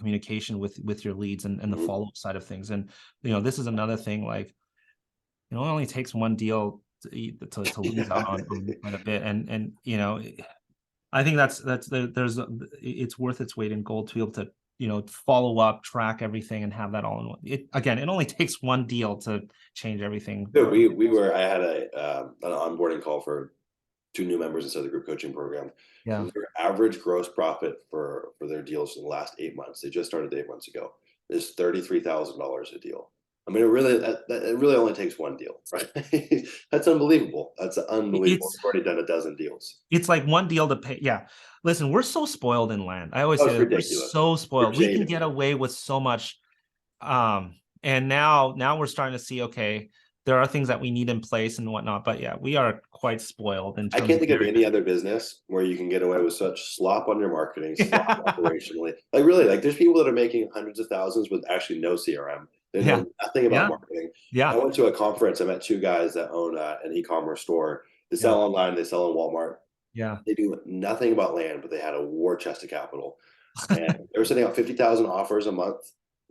communication with your leads and the Mhm. follow-up side of things. And this is another thing, like, it only takes one deal to lose out on quite a bit. And I think it's worth its weight in gold to be able to follow up, track everything, and have that all in one. It only takes one deal to change everything. Dude, I had an onboarding call for two new members inside the group coaching program. Yeah. And their average gross profit for their deals in the last 8 months, they just started 8 months ago, is $33,000 a deal. I mean, it really only takes one deal, right? That's unbelievable. That's unbelievable. It's We've already done a dozen deals. it's like one deal to pay. Yeah. Listen, we're so spoiled in land. I always Oh, say it's that we're ridiculous. so We're spoiled. We can jaded. get away with so much. And now we're starting to see, okay, there are things that we need in place and whatnot. But yeah, we are quite spoiled in I terms can't of think of any other business where you can get away with such slop on your marketing, slop operationally. Like really, like there's people that are making hundreds of thousands with actually no CRM. They Yeah. know nothing about Yeah. marketing. I Yeah. went to a conference. I met two guys that own an e-commerce store. They Yeah. sell online. They sell in Walmart. Yeah. They do nothing about land, but they had a war chest of capital, and they were sending out 50,000 offers a month.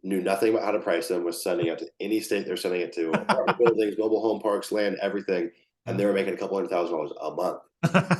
Knew nothing about how to price them. Was sending out to any state they're sending it to, apartment buildings, mobile home parks, land, everything, and Yeah. they were making a couple $100,000 a month.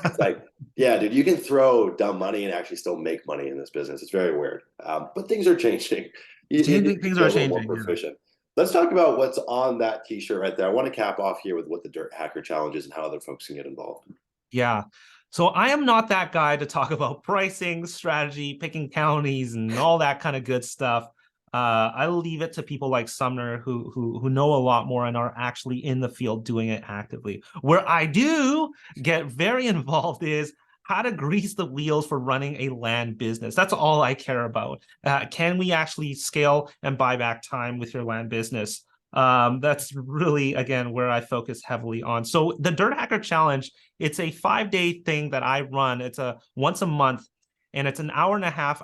It's like, yeah, dude, you can throw dumb money and actually still make money in this business. It's very weird. But things are changing. You need to Things be a are little more changing. Yeah. proficient. Let's talk about what's on that t-shirt right there. I want to cap off here with what the Dirt Hacker Challenge is and how other folks can get involved. Yeah. So I am not that guy to talk about pricing, strategy, picking counties, and all that kind of good stuff. I leave it to people like Sumner who know a lot more and are actually in the field doing it actively. Where I do get very involved is how to grease the wheels for running a land business. That's all I care about. Can we actually scale and buy back time with your land business? That's really, again, where I focus heavily on. So the Dirt Hacker Challenge, it's a 5-day thing that I run. It's a once a month, and it's an hour and a half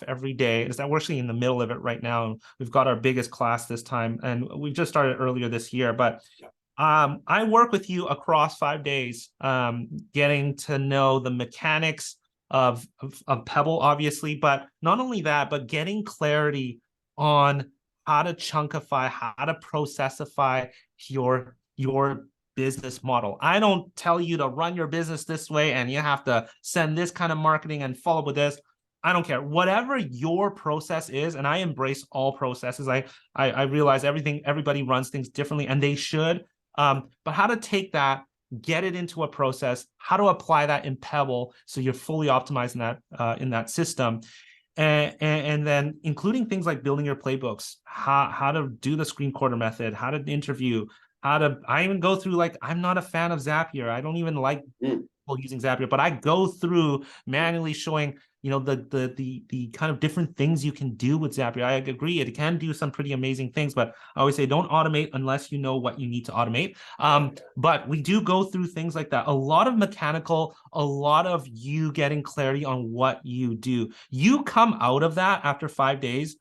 every day. We're actually in the middle of it right now. We've got our biggest class this time, and we just started earlier this year. But I work with you across 5 days, getting to know the mechanics of Pebble, obviously, but not only that, but getting clarity on how to chunkify, how to processify your business model. I don't tell you to run your business this way and you have to send this kind of marketing and follow up with this. I don't care. Whatever your process is, and I embrace all processes. I realize everybody runs things differently, and they should. But how to take that, get it into a process, how to apply that in Pebble so you're fully optimized in that system. And then including things like building your playbooks, how to do the screen quarter method, how to interview, I even go through, like, I'm not a fan of Zapier. I don't even like people using Zapier, but I go through manually showing, the kind of different things you can do with Zapier. I agree, it can do some pretty amazing things, but I always say don't automate unless you know what you need to automate. But we do go through things like that. A lot of mechanical, a lot of you getting clarity on what you do. You come out of that after 5 days,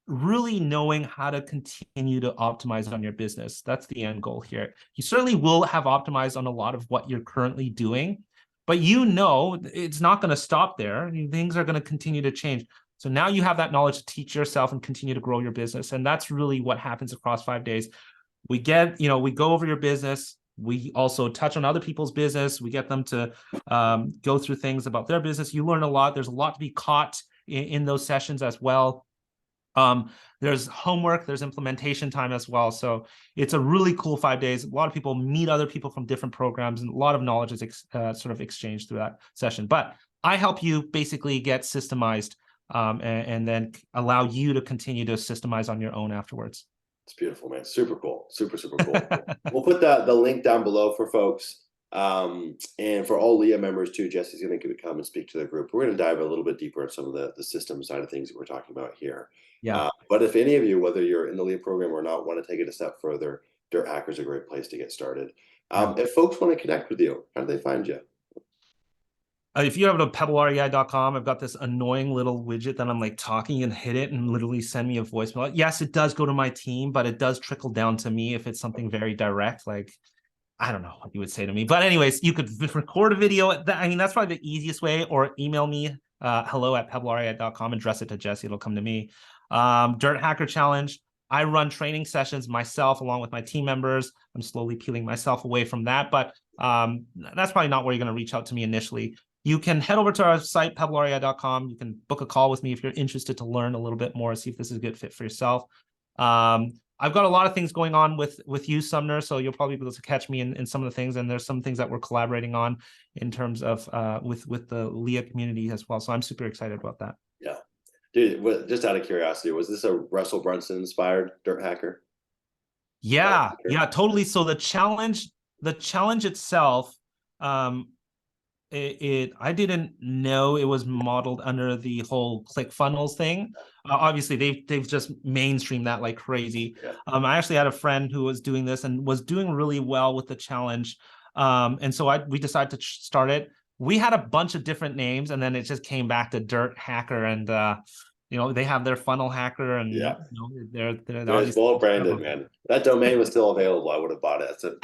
really knowing how to continue to optimize on your business. That's the end goal here. You certainly will have optimized on a lot of what you're currently doing, but it's not going to stop there. Things are going to continue to change. So now you have that knowledge to teach yourself and continue to grow your business. And that's really what happens across 5 days. We go over your business. We also touch on other people's business. We get them to go through things about their business. You learn a lot. There's a lot to be caught in those sessions as well. There's homework, there's implementation time as well. So it's a really cool 5 days. A lot of people meet other people from different programs, and a lot of knowledge is sort of exchanged through that session. But I help you basically get systemized, and then allow you to continue to systemize on your own afterwards. It's beautiful, man. Super cool. Super, super cool. We'll put the link down below for folks. And for all Leah members too, Jesse's going to come and speak to the group. We're going to dive a little bit deeper in some of the system side of things that we're talking about here. Yeah. But if any of you, whether you're in the Leah program or not, want to take it a step further, Dirt Hacker is a great place to get started. If folks want to connect with you, how do they find you? If you have to pebble.rei.com, I've got this annoying little widget that I'm like talking and hit it and literally send me a voicemail. Yes, it does go to my team, but it does trickle down to me if it's something very direct, like I don't know what you would say to me. But anyways, you could record a video. I mean, that's probably the easiest way, or email me, hello@pebble.com, address it to Jesse. It'll come to me. Dirt Hacker Challenge. I run training sessions myself along with my team members. I'm slowly peeling myself away from that, but that's probably not where you're going to reach out to me initially. You can head over to our site, pebble.com. You can book a call with me if you're interested to learn a little bit more, see if this is a good fit for yourself. I've got a lot of things going on with you, Sumner, so you'll probably be able to catch me in some of the things, and there's some things that we're collaborating on in terms of with the Leah community as well. So I'm super excited about that. Yeah. Dude, just out of curiosity, was this a Russell Brunson inspired Dirt Hacker? Yeah, totally. So the challenge itself, I didn't know it was modeled under the whole ClickFunnels thing. Obviously, they've just mainstreamed that like crazy. Yeah. I actually had a friend who was doing this and was doing really well with the challenge, and so we decided to start it. We had a bunch of different names, and then it just came back to Dirt Hacker, and they have their funnel hacker, and they're It's well branded, man. That domain was still available. I would have bought it. It's a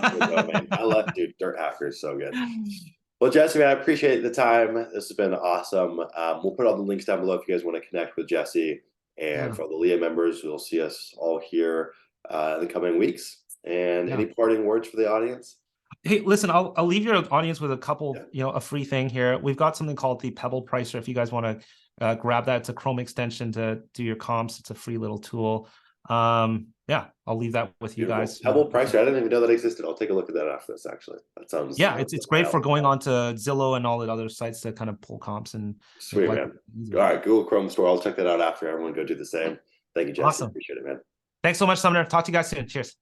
good domain. I love, dude. Dirt Hacker is so good. Well, Jesse, man, I appreciate the time. This has been awesome. We'll put all the links down below if you guys want to connect with Jesse. And for the Leah members, we'll see us all here in the coming weeks. And any parting words for the audience? Hey, listen, I'll leave your audience with a couple, a free thing here. We've got something called the Pebble Pricer. If you guys want to grab that, it's a Chrome extension to do your comps. It's a free little tool. I'll leave that with you guys. Pebble Pricer. I didn't even know that existed. I'll take a look at that after this, actually. That sounds it's great for going on to Zillow and all the other sites to kind of pull comps and sweet, man. All right, Google Chrome Store. I'll check that out after. Everyone go do the same. Thank you, Jesse. Awesome. Appreciate it, man. Thanks so much, Sumner. Talk to you guys soon. Cheers.